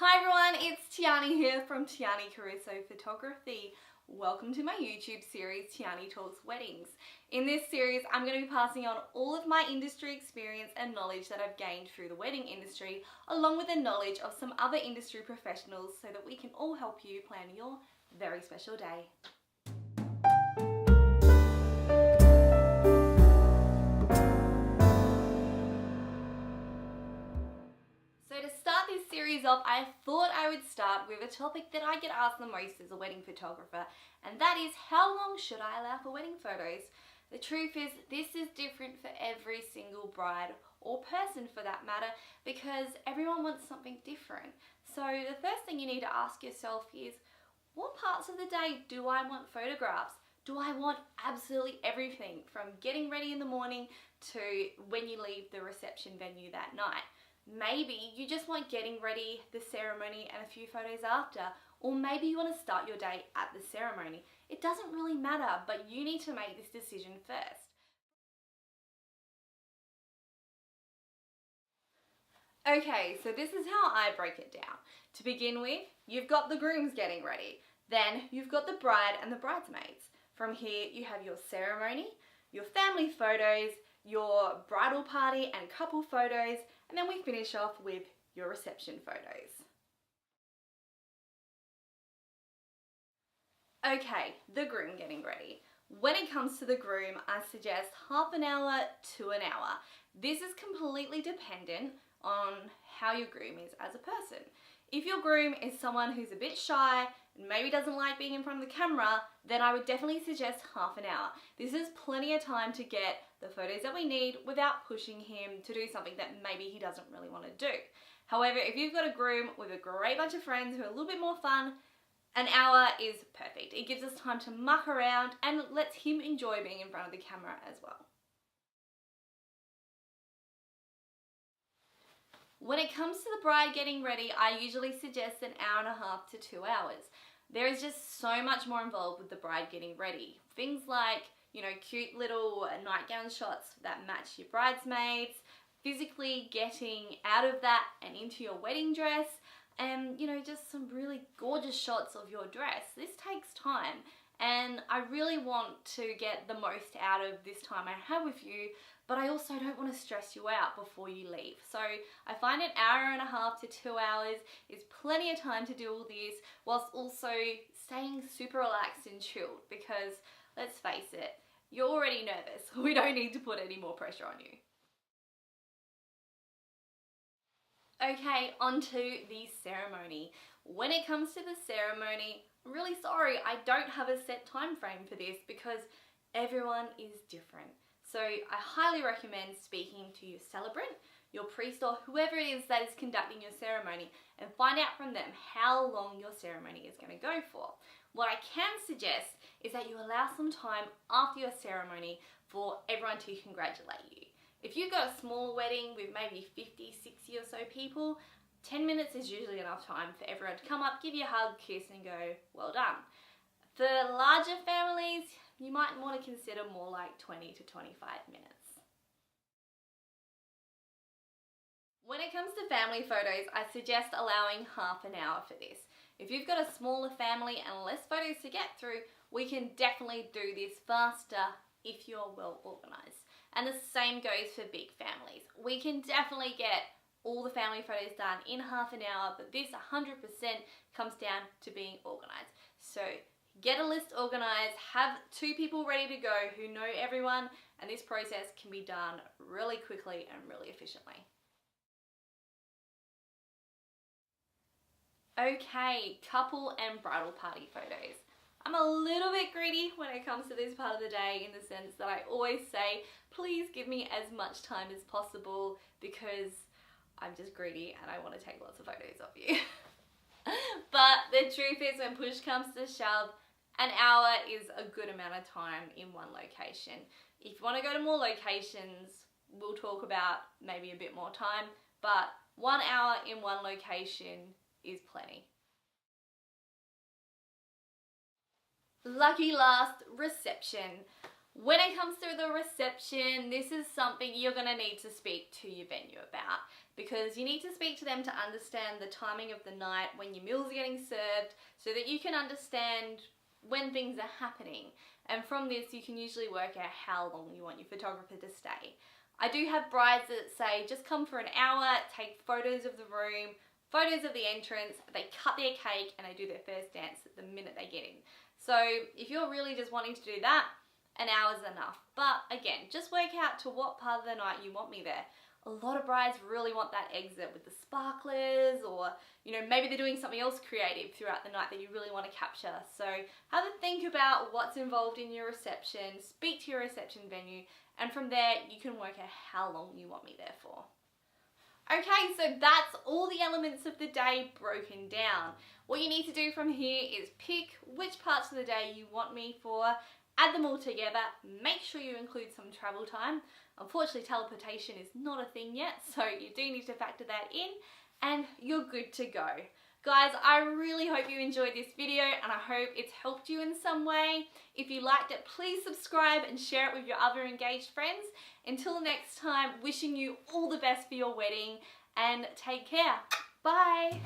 Hi everyone, it's Tianie here from Tianie Caruso Photography. Welcome to my YouTube series, Tianie Talks Weddings. In this series, I'm going to be passing on all of my industry experience and knowledge that I've gained through the wedding industry, along with the knowledge of some other industry professionals so that we can all help you plan your very special day. So to start this series off, I thought I would start with a topic that I get asked the most as a wedding photographer, and that is, how long should I allow for wedding photos? The truth is, this is different for every single bride or person for that matter, because everyone wants something different. So the first thing you need to ask yourself is, what parts of the day do I want photographs? Do I want absolutely everything from getting ready in the morning to when you leave the reception venue that night? Maybe you just want getting ready, the ceremony, and a few photos after. Or maybe you want to start your day at the ceremony. It doesn't really matter, but you need to make this decision first. Okay, so this is how I break it down. To begin with, you've got the grooms getting ready. Then you've got the bride and the bridesmaids. From here, you have your ceremony, your family photos, your bridal party and couple photos, and then we finish off with your reception photos. Okay, the groom getting ready. When it comes to the groom, I suggest half an hour to an hour. This is completely dependent on how your groom is as a person. If your groom is someone who's a bit shy and maybe doesn't like being in front of the camera, then I would definitely suggest half an hour. This is plenty of time to get the photos that we need without pushing him to do something that maybe he doesn't really want to do. However, if you've got a groom with a great bunch of friends who are a little bit more fun, an hour is perfect. It gives us time to muck around and lets him enjoy being in front of the camera as well. When it comes to the bride getting ready, I usually suggest an hour and a half to 2 hours. There is just so much more involved with the bride getting ready. Things like, cute little nightgown shots that match your bridesmaids, physically getting out of that and into your wedding dress, and, just some really gorgeous shots of your dress. This takes time, and I really want to get the most out of this time I have with you, but I also don't want to stress you out before you leave. So I find an hour and a half to 2 hours is plenty of time to do all this, whilst also staying super relaxed and chilled, because let's face it, you're already nervous. We don't need to put any more pressure on you. Okay, on to the ceremony. When it comes to the ceremony, I'm really sorry, I don't have a set time frame for this because everyone is different. So I highly recommend speaking to your celebrant, your priest, or whoever it is that is conducting your ceremony, and find out from them how long your ceremony is going to go for. What I can suggest is that you allow some time after your ceremony for everyone to congratulate you. If you've got a small wedding with maybe 50, 60 or so people, 10 minutes is usually enough time for everyone to come up, give you a hug, kiss, and go, well done. For larger families, you might want to consider more like 20 to 25 minutes. When it comes to family photos, I suggest allowing half an hour for this. If you've got a smaller family and less photos to get through, we can definitely do this faster if you're well organized. And the same goes for big families. We can definitely get all the family photos done in half an hour, but this 100% comes down to being organized. So get a list organized, have 2 people ready to go who know everyone, and this process can be done really quickly and really efficiently. Okay, couple and bridal party photos. I'm a little bit greedy when it comes to this part of the day, in the sense that I always say, please give me as much time as possible, because I'm just greedy and I want to take lots of photos of you. But the truth is, when push comes to shove, an hour is a good amount of time in one location. If you want to go to more locations, we'll talk about maybe a bit more time, but 1 hour in one location is plenty. Lucky last, reception. When it comes to the reception, this is something you're going to need to speak to your venue about. because you need to speak to them to understand the timing of the night, when your meals are getting served, so that you can understand when things are happening. And from this, you can usually work out how long you want your photographer to stay. I do have brides that say just come for an hour, take photos of the room, photos of the entrance, they cut their cake and they do their first dance the minute they get in. So if you're really just wanting to do that, an hour's enough. But again, just work out to what part of the night you want me there. A lot of brides really want that exit with the sparklers, or maybe they're doing something else creative throughout the night that you really want to capture. So have a think about what's involved in your reception, speak to your reception venue, and from there you can work out how long you want me there for. Okay, so that's all the elements of the day broken down. What you need to do from here is pick which parts of the day you want me for, add them all together, make sure you include some travel time. Unfortunately, teleportation is not a thing yet, so you do need to factor that in, and you're good to go. Guys, I really hope you enjoyed this video, and I hope it's helped you in some way. If you liked it, please subscribe and share it with your other engaged friends. Until next time, wishing you all the best for your wedding, and take care. Bye.